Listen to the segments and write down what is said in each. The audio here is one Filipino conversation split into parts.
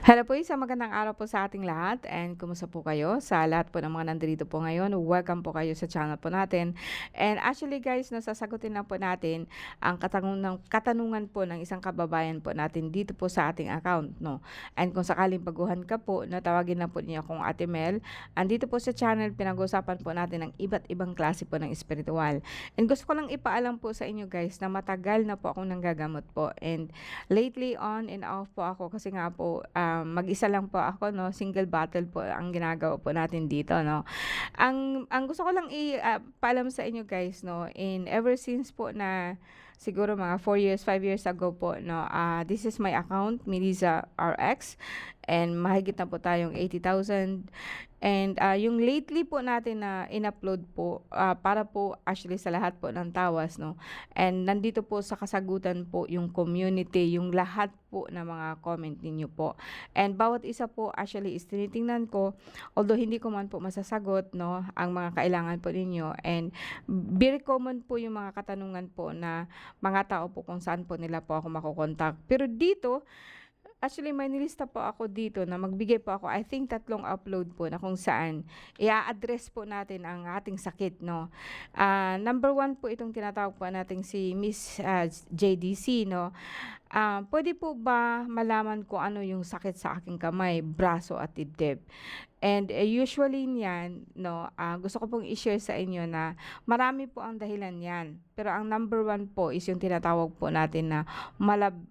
Hello po, isang magandang araw po sa ating lahat and kumusta po kayo? Sa lahat po ng mga nandito po ngayon, welcome po kayo sa channel po natin. And actually guys, no, sasagutin lang po natin ang katanungan po ng isang kababayan po natin dito po sa ating account. No? And kung sakaling baguhan ka po, no, tawagin na po niya akong Ate Mel. Andito po sa channel, pinag-usapan po natin ng iba't ibang klase po ng espiritual. And gusto ko lang ipaalam po sa inyo guys na matagal na po akong nanggagamot po. And lately on and off po ako kasi nga po mag-isa lang po ako, no, single battle po ang ginagawa po natin dito, no. Ang gusto ko lang paalam sa inyo guys, no, ever since po na siguro mga 4 years, 5 years ago po, no, this is my account, Miliza RX, and mahigit na po tayong 80,000. And yung lately po natin na in-upload po, para po actually sa lahat po ng tawas, no. And nandito po sa kasagutan po yung community, yung lahat po na mga comment ninyo po. And bawat isa po actually is tinitingnan ko, although hindi ko man po masasagot, no, ang mga kailangan po ninyo. And very common po yung mga katanungan po na mga tao po kung saan po nila po ako makokontak. Pero dito, actually, may nilista po ako dito na magbigay po ako, I think 3 upload po na kung saan i-address po natin ang ating sakit, no. Number 1 po itong tinatawag po nating si Miss JDC, no. Pwede po ba malaman ko ano yung sakit sa aking kamay, braso at dibdib? And usually niyan, no, gusto ko pong i-share sa inyo na marami po ang dahilan niyan. Pero ang number 1 po is yung tinatawag po natin na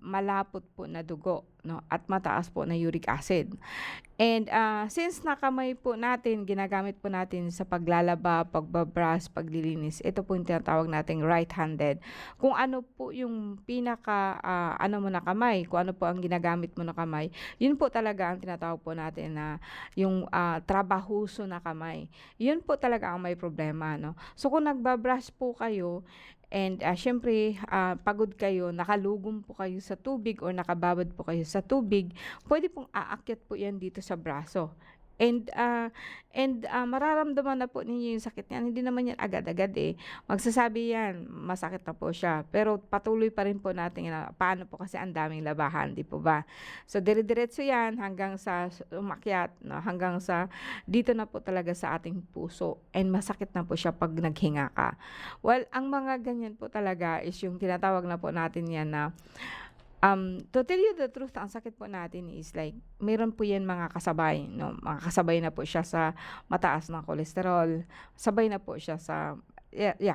malapot po na dugo, no, at mataas po na uric acid. And since nakamay po natin, ginagamit po natin sa paglalaba, pagbabrush, paglilinis, ito po yung tinatawag nating right-handed. Kung ano po yung pinaka ano mo na kamay, kung ano po ang ginagamit mo na kamay, yun po talaga ang tinatawag po natin na yung trabahuso na kamay. Yun po talaga ang may problema, no. So kung nagbabrush po kayo, and syempre, pagod kayo, nakalugom po kayo sa tubig or nakababad po kayo sa tubig, pwede pong aakyat po yan dito sa braso. And mararamdaman na po ninyo yung sakit niyan. Hindi naman yan agad-agad eh. Magsasabi yan, masakit na po siya. Pero patuloy pa rin po natin na paano po kasi ang daming labahan, di po ba? So dire-diretso yan hanggang sa umakyat, no? Hanggang sa dito na po talaga sa ating puso. And masakit na po siya pag naghinga ka. Well, ang mga ganyan po talaga is yung tinatawag na po natin yan na to tell you the truth, ang sakit po natin is like, meron po yan mga kasabay, no? Mga kasabay na po siya sa mataas na kolesterol, sabay na po siya sa,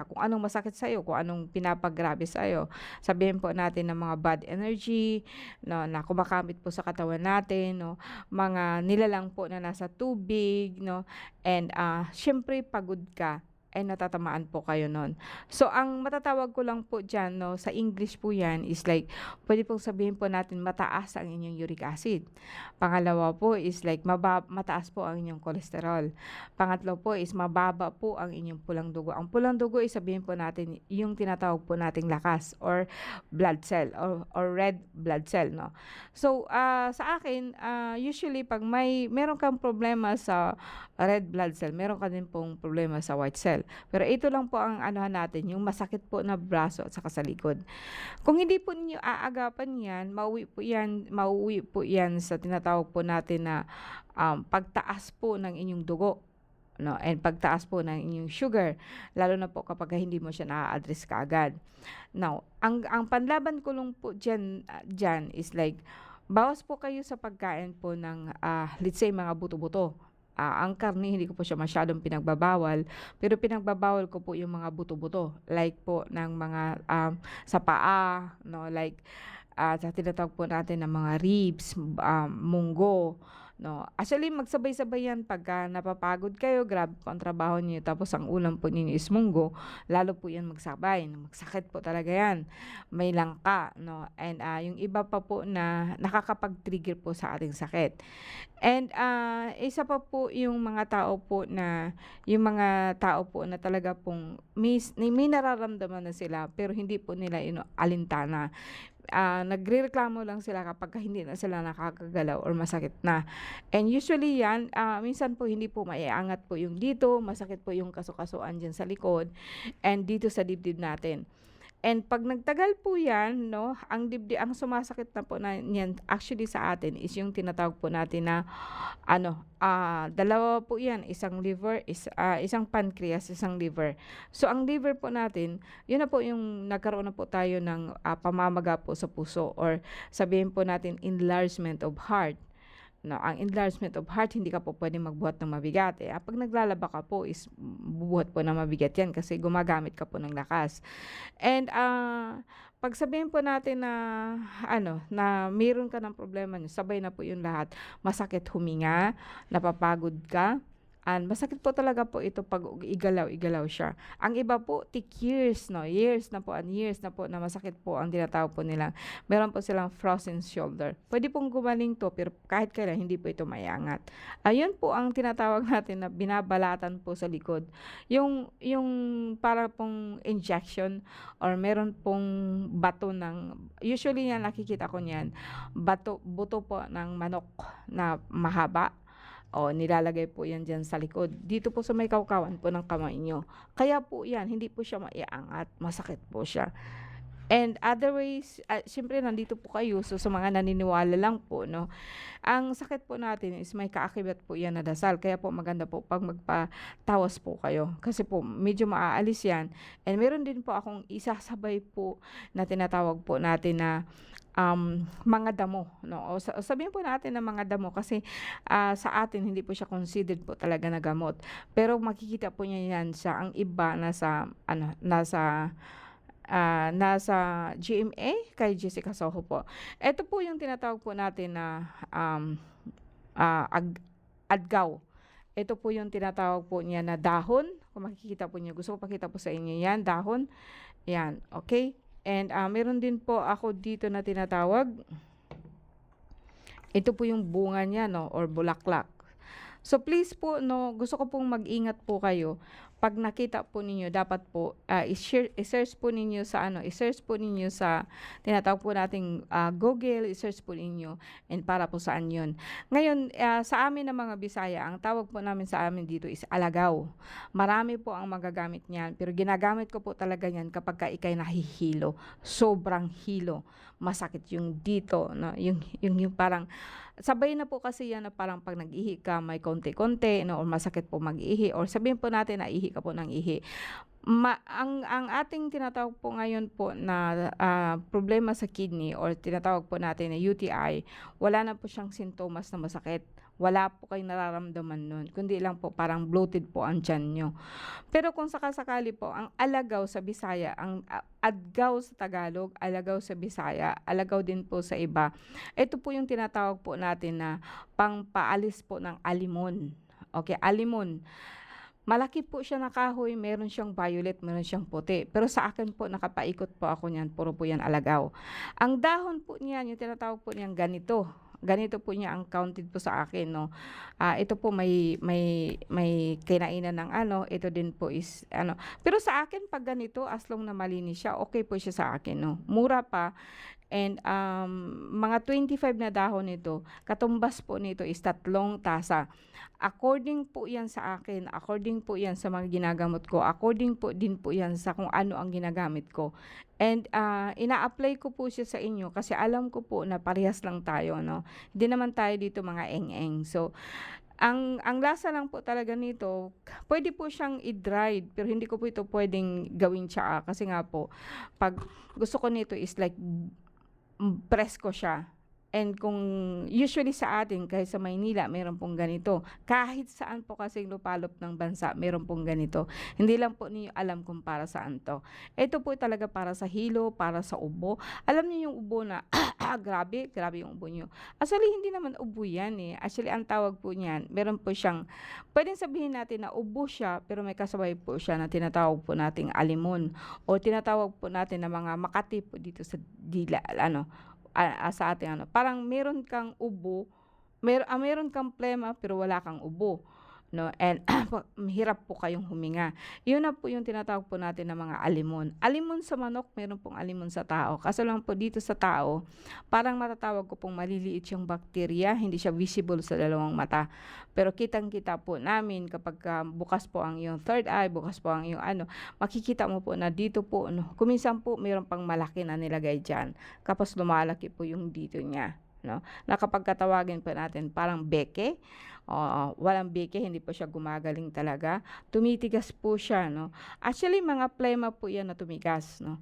kung anong masakit sa'yo, kung anong pinapagrabe sa'yo. Sabihin po natin ng mga bad energy, no, na kumakamit po sa katawan natin, no? Mga nilalang po na nasa tubig, no? And syempre pagod ka ay natatamaan po kayo nun. So, ang matatawag ko lang po dyan, no, sa English po yan is like, pwede pong sabihin po natin mataas ang inyong uric acid. Pangalawa po is like, mataas po ang inyong kolesterol. Pangatlo po is mababa po ang inyong pulang dugo. Ang pulang dugo is sabihin po natin yung tinatawag po nating lakas or blood cell or red blood cell, no. So, sa akin, usually pag meron kang problema sa red blood cell, meron ka din pong problema sa white cell. Pero ito lang po ang anuhan natin, yung masakit po na braso at saka sa likod. Kung hindi po ninyo aagapan yan, mauwi po yan sa tinatawag po natin na pagtaas po ng inyong dugo, no, and pagtaas po ng inyong sugar, lalo na po kapag hindi mo siya na-address kaagad. Now, ang panlaban ko lang po dyan is like, bawas po kayo sa pagkain po ng let's say mga buto-buto. Ang karne hindi ko po siya masyadong pinagbabawal, pero pinagbabawal ko po yung mga buto-buto, like po ng mga sa paa, no, like sa tinatawag po natin ng mga ribs, munggo, no. Actually, magsabay-sabay yan pagka napapagod kayo, grabe po ang trabaho niyo, tapos ang ulam po ninyo is munggo, lalo po yan magsabay, no? Magsakit po talaga yan. May langka, no. And yung iba pa po na nakakapag-trigger po sa ating sakit. And isa pa po yung mga tao po na talaga pong may nararamdaman na sila pero hindi po nila alintana. Nagrereklamo lang sila kapag hindi na sila nakakagalaw or masakit na. And usually yan, minsan po hindi po maiangat po yung dito, masakit po yung kasukasuan dyan sa likod and dito sa dibdib natin. And 'pag nagtagal po 'yan 'no, ang sumasakit na po niyan actually sa atin is yung tinatawag po natin na ano, dalawa po 'yan, isang liver, isang pancreas, isang liver. So ang liver po natin, 'yun na po yung nagkaroon na po tayo ng, pamamaga po sa puso or sabihin po natin enlargement of heart. No, ang enlargement of heart hindi ka po puwedeng magbuhat ng mabigat, 'pag naglalaba ka po is bubuhat po ng mabigat 'yan kasi gumagamit ka po ng lakas. And, 'pag sabihin po natin na ano, na meron ka ng problema niyo sabay na po 'yung lahat, masakit huminga, napapagod ka, and masakit po talaga po ito 'pag igalaw-igalaw siya. Ang iba po years 'no, years na po and years na po na masakit po ang tinatawag po nilang meron po silang frozen shoulder. Puwede pong gumaling 'to pero kahit kailan hindi po ito maiangat. Ayun po ang tinatawag natin na binabalatan po sa likod. Yung para pong injection or meron pong bato ng usually yan nakikita ko niyan, buto po ng manok na mahaba. O nilalagay po 'yan diyan sa likod. Dito po sa may kawkawan po ng kamay niyo. Kaya po 'yan, hindi po siya maiaangat, masakit po siya. And other ways, siyempre nandito po kayo, so sa mga naniniwala lang po 'no, ang sakit po natin is may kaakibat po 'yan na dasal. Kaya po maganda po 'pag magpatawas po kayo, kasi po medyo maaalis 'yan. And meron din po akong isasabay po na tinatawag po natin na, mga damo 'no, o sabihin po natin na mga damo kasi, sa atin hindi po siya considered po talaga na gamot. Pero makikita po niya 'yan sa ang iba nasa ano, nasa GMA kay Jessica Soho po. Eto po yung tinatawag po natin na, adgaw. Ito po yung tinatawag po niya na dahon, kung makikita po niyo. Gusto ko pakita po sa inyo 'yan, dahon, 'yan, okey. And, meron din po ako dito na tinatawag, ito po yung bunga niya 'no or bulaklak. So please po 'no, gusto ko pong mag-ingat po kayo. 'Pag nakita po ninyo dapat po, i-search po ninyo sa ano, i-search po ninyo sa tinatawag po nating, Google, i-search po ninyo and para po saan 'yun. Ngayon, sa amin na mga Bisaya, ang tawag po namin sa amin dito is alagaw. Marami po ang magagamit niyan, pero ginagamit ko po talaga niyan kapagka ika'y nahihilo, sobrang hilo, masakit yung dito 'no, yung parang sabay na po kasi 'yan na parang 'pag nag-ihi ka may konti-konti 'no or masakit po mag-ihi or sabihin po natin na ihi ka po ng ihi. Ang ating tinatawag po ngayon po na, problema sa kidney or tinatawag po natin na UTI, wala na po siyang sintomas na masakit. Wala po kayong nararamdaman nun, kundi lang po parang bloated po ang tiyan niyo. Pero kung saka-sakali po, ang alagaw sa Bisaya, adgaw sa Tagalog, alagaw sa Bisaya, alagaw din po sa iba. Ito po yung tinatawag po natin na pangpaalis po ng alimon. Okay, alimon. Malaki po siya na kahoy, meron siyang violet, meron siyang puti. Pero sa akin po, nakapaikot po ako niyan, puro po yan alagaw. Ang dahon po niyan, yung tinatawag po niyan ganito. Ganito po niya ang counted po sa akin 'no. Ito po may kinainan ng ano, ito din po is ano. Pero sa akin 'pag ganito as long na malinis siya, okey po siya sa akin 'no. Mura pa and, mga 25 na dahon nito, katumbas po nito is 3 tasa. According po 'yan sa akin, according po 'yan sa mga ginagamot ko, according po din po 'yan sa kung ano ang ginagamit ko. And, ina-apply ko po siya sa inyo kasi alam ko po na parehas lang tayo 'no. Hindi naman tayo dito mga eng-eng. So, ang lasa lang po talaga nito, puwede po siyang i-dried pero hindi ko po ito puwedeng gawing tsaa kasi nga po 'pag gusto ko nito is like presko siya. And kung usually sa atin kahit sa Maynila meron pong ganito. Kahit saan po kasing lupalop ng bansa meron pong ganito. Hindi lang po ninyo alam kung para saan 'to. Ito po talaga para sa hilo, para sa ubo. Alam niyo yung ubo na grabe, grabe yung ubo niyo. Actually hindi naman ubo 'yan, Actually ang tawag po niyan, meron po siyang puwedeng sabihin natin na ubo siya pero may kasabay po siya na tinatawag po nating alimon o tinatawag po natin na mga makati po dito sa dila ano, sa ating ano, parang meron kang ubo, meron kang plema pero wala kang ubo. no, and hirap po kayong huminga. Yun na po yung tinatawag po natin na mga alimon. Alimon sa manok, meron pong alimon sa tao. Kaso lang po dito sa tao, parang matatawag ko pong maliliit yung bakterya, hindi siya visible sa dalawang mata. Pero kitang-kita po namin kapag bukas po ang yung third eye, bukas po ang yung ano, makikita mo po na dito po, no, kuminsan po meron pang malaki na nilagay dyan. Kapag lumalaki po yung dito niya. No? Na kapag katawagin po natin parang beke, walang beke, hindi po siya gumagaling talaga. Tumitigas po siya, no? Actually, mga plema po yan na tumigas, no?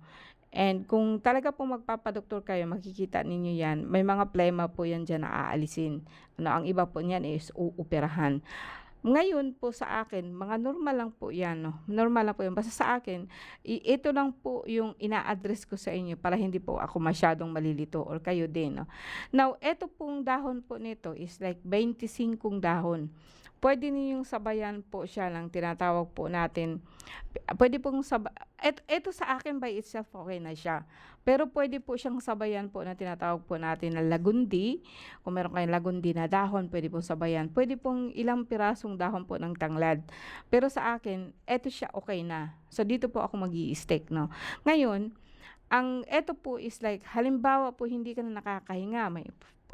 And kung talaga po magpapadoktor kayo, makikita ninyo yan. May mga plema po yan dyan na aalisin. Ano, ang iba po niyan is uuperahan. Ngayon po sa akin, mga normal lang po yan, no? Normal lang po yan. Basta sa akin, ito lang po yung ina-address ko sa inyo para hindi po ako masyadong malilito or kayo din, no? Now, ito pong dahon po nito is like 25 dahon. Pwede ninyong sabayan po siya ng tinatawag po natin. Pwede pong ito sa akin by itself okay na siya. Pero pwede po siyang sabayan po na tinatawag po natin na lagundi. Kung meron kayong lagundi na dahon, pwede pong sabayan. Pwede pong ilang pirasong dahon po ng tanglad. Pero sa akin, eto siya okay na. So dito po ako mag-i-stick, no. Ngayon, eto po is like halimbawa po hindi ka na nakakahinga,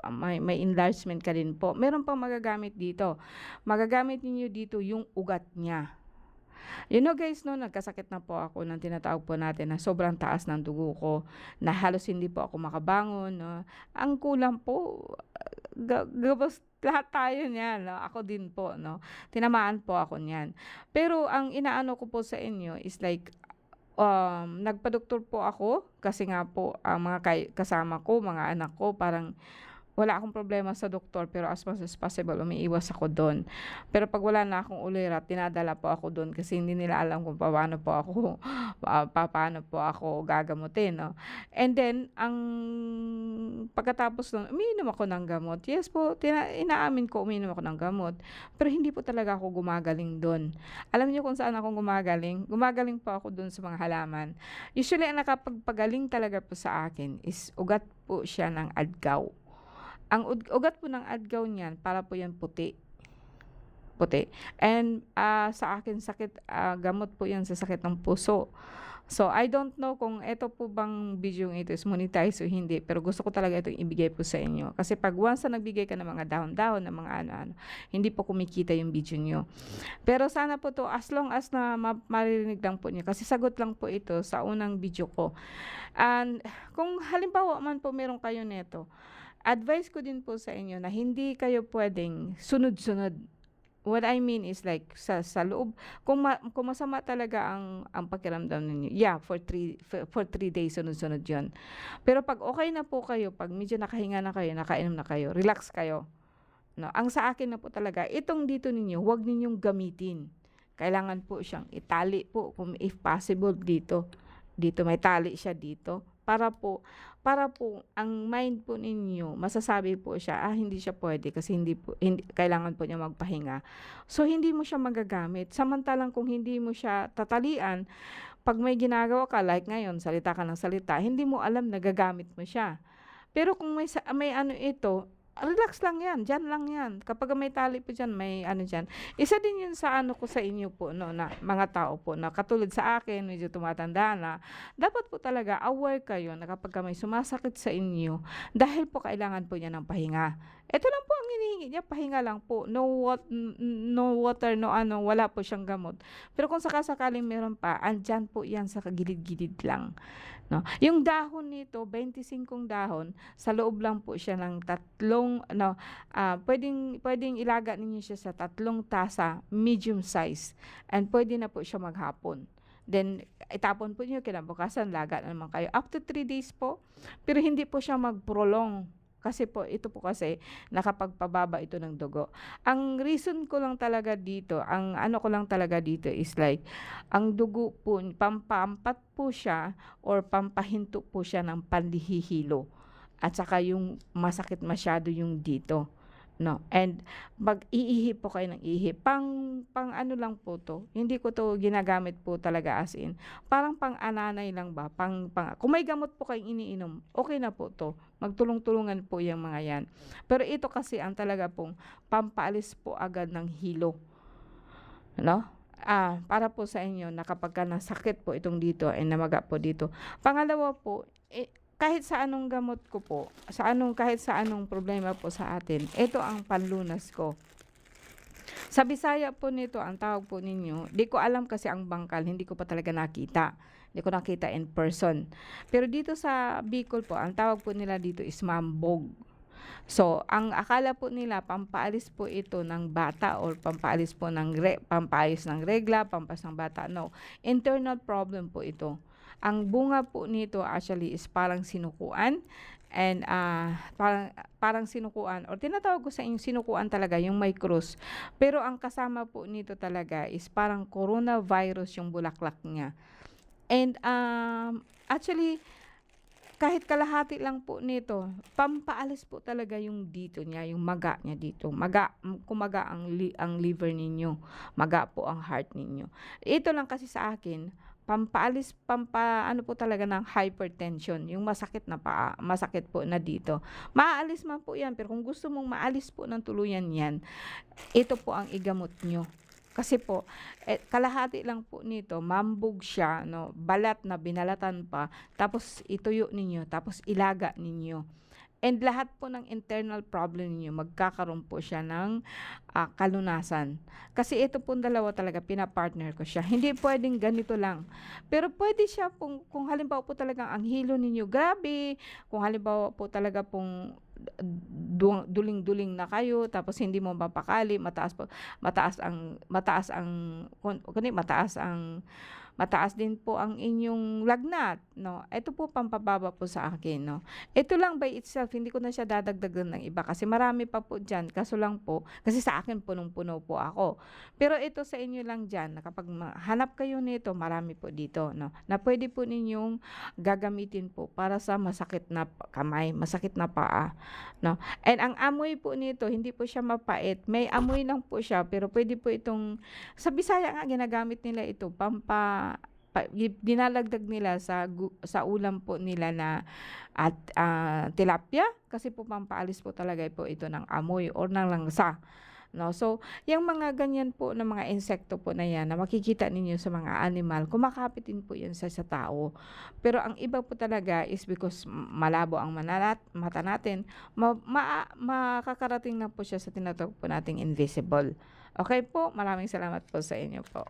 may enlargement ka din po. Meron pang magagamit dito. Magagamit niyo dito yung ugat niya. You know guys, no, nagkasakit na po ako ng tinatawag po natin na sobrang taas ng dugo ko, na halos hindi po ako makabangon, no. Ang kulang po, gabos lahat tayo niyan, no? Ako din po, no. Tinamaan po ako niyan. Pero ang inaano ko po sa inyo is like nagpa-doktor po ako kasi nga po ang mga kasama ko, mga anak ko, parang wala akong problema sa doktor pero as much as possible umiiwas ako doon. Pero pag wala na akong ulirat, tinadala po ako doon kasi hindi nila alam kung paano po ako paano po ako gagamutin, no. And then ang pagkatapos nun, umiinom ako ng gamot. Yes po, inaamin ko umiinom ako ng gamot. Pero hindi po talaga ako gumagaling doon. Alam niyo kung saan ako gumagaling? Gumagaling po ako doon sa mga halaman. Usually ang nakapagpagaling talaga po sa akin is ugat po siya ng adgaw. Ang ugat po ng adgaw niyan, para po yan puti. Puti. And sa akin sakit, gamot po yan sa sakit ng puso. So, I don't know kung ito po bang video ito is monetize o hindi. Pero gusto ko talaga itong ibigay po sa inyo. Kasi pag once na nagbigay ka ng mga dahon-dahon, ng mga ano-ano, hindi po kumikita yung video nyo. Pero sana po to, as long as na maririnig lang po niyo. Kasi sagot lang po ito sa unang video ko. And kung halimbawa man po meron kayo neto, advice ko din po sa inyo na hindi kayo pwedeng sunod-sunod. What I mean is like sa loob, kung masama talaga ang pakiramdam ninyo, yeah, for 3 days sunod-sunod 'yon. Pero pag okay na po kayo, pag medyo nakahinga na kayo, nakainom na kayo, relax kayo. No, ang sa akin na po talaga, itong dito ninyo, huwag ninyong gamitin. Kailangan po siyang itali po kung if possible dito. Dito may tali siya dito para po ang mind po ninyo masasabi po siya hindi siya pwede kasi hindi kailangan po niya magpahinga. So hindi mo siya magagamit. Samantalang kung hindi mo siya tatalian, pag may ginagawa ka like ngayon, salita ka ng salita, hindi mo alam na gagamit mo siya. Pero kung may ano ito, relax lang yan, dyan lang yan. Kapag may tali po dyan, may ano dyan. Isa din yun sa ano ko sa inyo po, no, na mga tao po, na katulad sa akin, medyo tumatanda na, dapat po talaga aware kayo na kapag may sumasakit sa inyo, dahil po kailangan po niya ng pahinga. Ito lang po ang hinihingi niya, pahinga lang po. No water, no ano, wala po siyang gamot. Pero kung sakasakaling meron pa, andyan po yan sa kagilid-gilid lang. No? Yung dahon nito, 25 dahon, sa loob lang po siya ng pwedeng ilaga ninyo siya sa 3 tasa, medium size. And pwede na po siya maghapon. Then, itapon po niyo, kinabukasan, laga naman kayo. Up to 3 days po. Pero hindi po siya mag-prolong. Kasi po, ito po kasi, nakapagpababa ito ng dugo. Ang reason ko lang talaga dito, ang ano ko lang talaga dito is like, ang dugo po, pampampat po siya, or pampahinto po siya ng panlihihilo. At saka yung masakit masyado yung dito. No, and mag-iihi po kayo ng ihi. Pang ano lang po to. Hindi ko to ginagamit po talaga as in. Parang pang-ananay lang ba? Kung may gamot po kayong iniinom, okay na po to. Magtulong-tulungan po yung mga yan. Pero ito kasi ang talaga pong pampaalis po agad ng hilo. no? Para po sa inyo na kapagka nasakit po itong dito ay namaga po dito. Pangalawa po, kahit sa anong gamot ko po, kahit sa anong problema po sa atin, ito ang panlunas ko. Sa Bisaya po nito, ang tawag po ninyo, di ko alam kasi ang bangkal, hindi ko pa talaga nakita. Hindi ko nakita in person. Pero dito sa Bicol po, ang tawag po nila dito is mambog. So, ang akala po nila pampaalis po ito ng bata or pampaalis po ng pampaayos ng regla, pampas ng bata. No, internal problem po ito. Ang bunga po nito actually is parang sinukuan and parang sinukuan or tinatawag ko sa inyo sinukuan talaga yung may krus. Pero ang kasama po nito talaga is parang coronavirus yung bulaklak niya. And actually kahit kalahati lang po nito, pampaalis po talaga yung dito niya, yung maga niya dito. Kumaga ang liver ninyo, maga po ang heart ninyo. Ito lang kasi sa akin, pampaalis, ano po talaga ng hypertension, yung masakit na paa, masakit po na dito. Maaalis man po yan, pero kung gusto mong maalis po ng tuluyan yan, ito po ang igamot nyo. Kasi po, kalahati lang po nito, mambog siya, no, balat na binalatan pa, tapos ituyo ninyo, tapos ilaga ninyo. And lahat po ng internal problem niyo magkakaroon po siya ng kalunasan. Kasi ito po dalawa talaga, pinapartner ko siya. Hindi pwedeng ganito lang. Pero pwede siya kung halimbawa po talagang ang hilo ninyo, grabe. Kung halimbawa po talaga pong duling-duling na kayo tapos hindi mo mapakali, mataas din po ang inyong lagnat, no? Ito po pampababa po sa akin, no? Ito lang by itself, hindi ko na siya dadagdagan ng iba kasi marami pa po diyan. Kaso lang po, kasi sa akin punong-puno po ako. Pero ito sa inyo lang diyan, na kapag hanap kayo nito, marami po dito, no? Na pwede po ninyong gagamitin po para sa masakit na kamay, masakit na paa, no? And ang amoy po nito, hindi po siya mapait. May amoy lang po siya, pero pwede po itong sa Bisaya nga ginagamit nila ito dinalagdag nila sa ulam po nila na at tilapia kasi po pampaalis po talaga po ito ng amoy or ng langsa. No, so yung mga ganyan po na mga insekto po na yan na makikita ninyo sa mga animal, kumakapit din po yan sa tao. Pero ang iba po talaga is because malabo ang mata natin, makakarating na po siya sa tinatawag po nating invisible. Okay po, maraming salamat po sa inyo po.